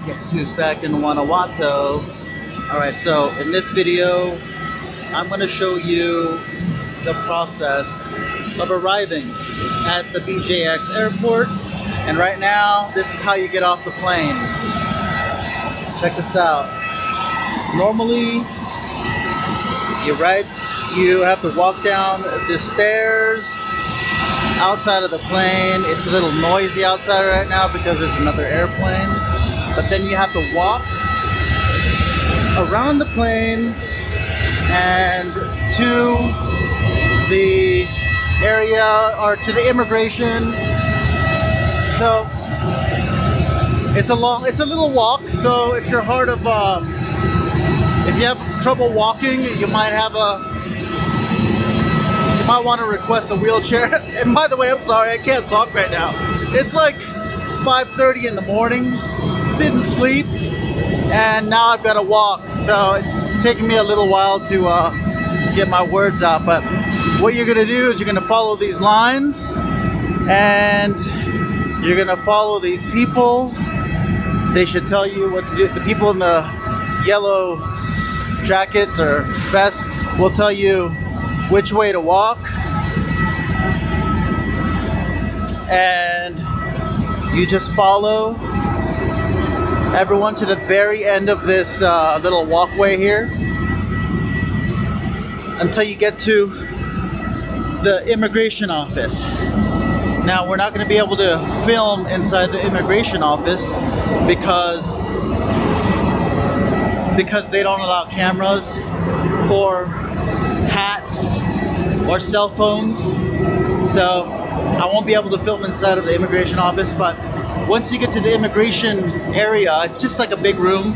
Guess who's back in Guanajuato? Alright, so in this video, I'm going to show you the process of arriving at the BJX airport. And right now, this is how you get off the plane. Check this out. Normally, you have to walk down the stairs outside of the plane. It's a little noisy outside right now because there's another airplane. But then you have to walk around the planes and to the area or to the immigration. So it's a little walk. So if you're if you have trouble walking, you might want to request a wheelchair. And by the way, I'm sorry, I can't talk right now. It's like 5:30 in the morning. Didn't sleep, and now I've got to walk. So it's taking me a little while to get my words out. But what you're gonna do is you're gonna follow these lines, and you're gonna follow these people. They should tell you what to do. The people in the yellow jackets or vests will tell you which way to walk, and you just follow everyone to the very end of this little walkway here until you get to the immigration office. Now, we're not going to be able to film inside the immigration office because they don't allow cameras or hats or cell phones. So I won't be able to film inside of the immigration office. But once you get to the immigration area, it's just like a big room.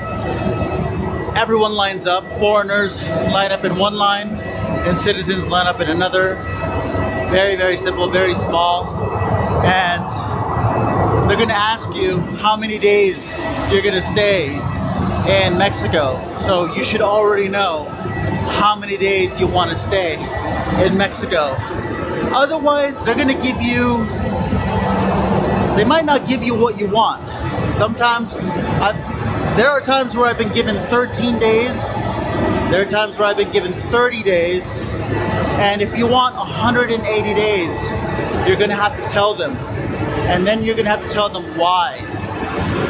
Everyone lines up. Foreigners line up in one line and citizens line up in another. Very, very simple, very small. And they're gonna ask you how many days you're gonna stay in Mexico. So you should already know how many days you want to stay in Mexico. Otherwise, they're gonna give you, they might not give you what you want. Sometimes, there are times where I've been given 13 days. There are times where I've been given 30 days. And if you want 180 days, you're gonna have to tell them. And then you're gonna have to tell them why.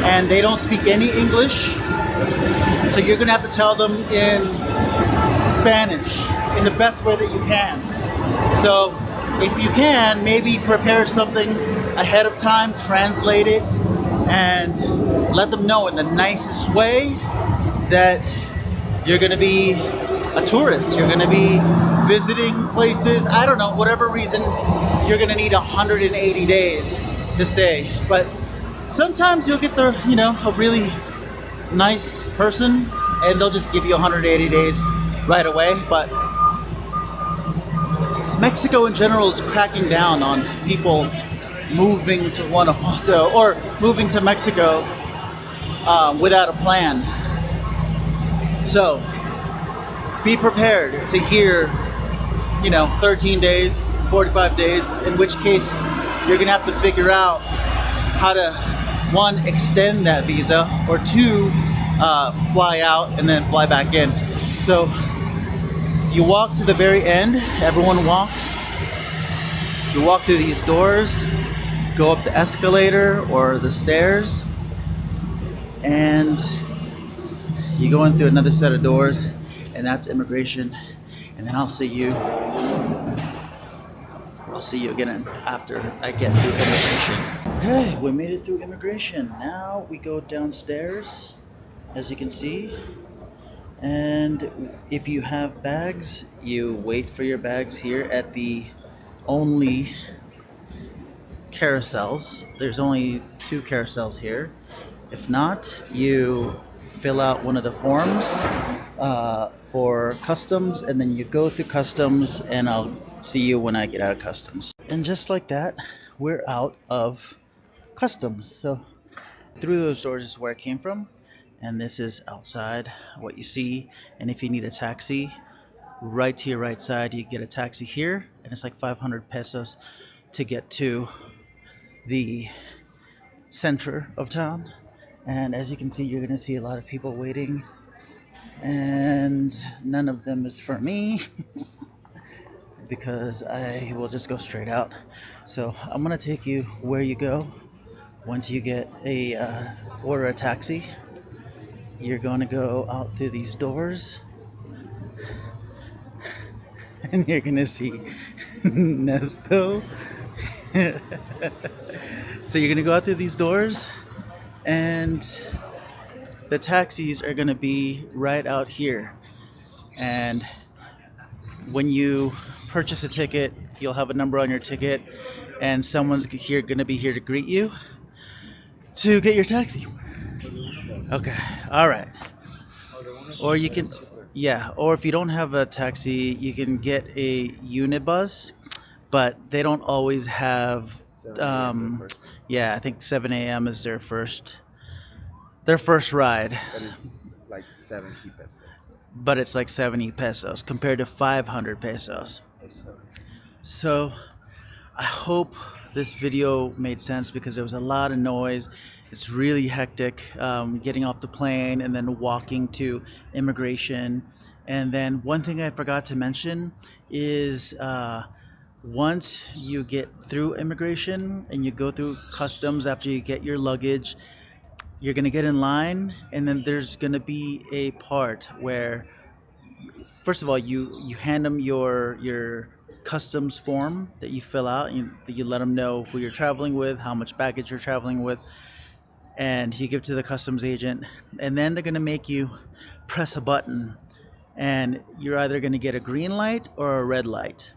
And they don't speak any English. So you're gonna have to tell them in Spanish in the best way that you can. So if you can, maybe prepare something ahead of time, translate it, and let them know in the nicest way that you're gonna be a tourist, you're gonna be visiting places, I don't know, whatever reason, you're gonna need 180 days to stay. But sometimes you'll get a really nice person and they'll just give you 180 days right away. But Mexico in general is cracking down on people moving to Guanajuato or moving to Mexico without a plan. So be prepared to hear 13 days, 45 days, in which case you're gonna have to figure out how to, one, extend that visa, or two, fly out and then fly back in. So you walk to the very end, everyone walks. You walk through these doors, go up the escalator or the stairs, and you go in through another set of doors, and that's immigration. And then I'll see you again after I get through immigration. Okay, we made it through immigration. Now we go downstairs, as you can see. And if you have bags, you wait for your bags here at the only carousels. There's only 2 carousels here. If not, you fill out one of the forms for customs, and then you go through customs, and I'll see you when I get out of customs. And just like that, we're out of customs. So through those doors is where I came from, and this is outside what you see. And if you need a taxi, right to your right side, you get a taxi here, and it's like 500 pesos to get to the center of town. And as you can see, you're gonna see a lot of people waiting, and none of them is for me because I will just go straight out. So I'm gonna take you where you go. Once you get a order a taxi, you're gonna go out through these doors, and you're gonna see Nesto. So you're gonna go out through these doors, and the taxis are gonna be right out here. And when you purchase a ticket, you'll have a number on your ticket, and someone's here gonna be here to greet you to get your taxi. Okay, all right. Or you can, yeah, or if you don't have a taxi, you can get a unibus, but they don't always have, yeah, I think 7 a.m. is their first ride. But it's like 70 pesos. But it's like 70 pesos compared to 500 pesos. So I hope this video made sense because there was a lot of noise. It's really hectic getting off the plane and then walking to immigration. And then one thing I forgot to mention is once you get through immigration and you go through customs after you get your luggage, you're gonna get in line, and then there's gonna be a part where, first of all, you hand them your customs form that you fill out. You let them know who you're traveling with, how much baggage you're traveling with, and you give it to the customs agent. And then they're gonna make you press a button, and you're either gonna get a green light or a red light.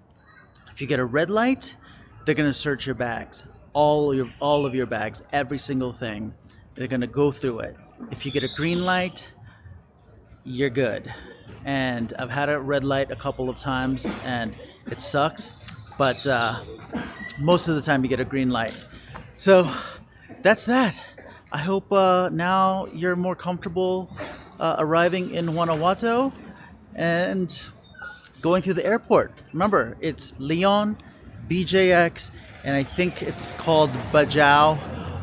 If you get a red light, they're gonna search your bags, all of your bags, every single thing. They're gonna go through it. If you get a green light, you're good. And I've had a red light a couple of times and it sucks, but most of the time you get a green light. So that's that. I hope now you're more comfortable arriving in Guanajuato and going through the airport. Remember, it's Leon, BJX, and I think it's called Bajau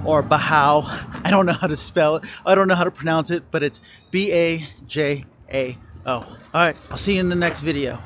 or Bahau. I don't know how to spell it. I don't know how to pronounce it, but it's B-A-J-A-O. All right, I'll see you in the next video.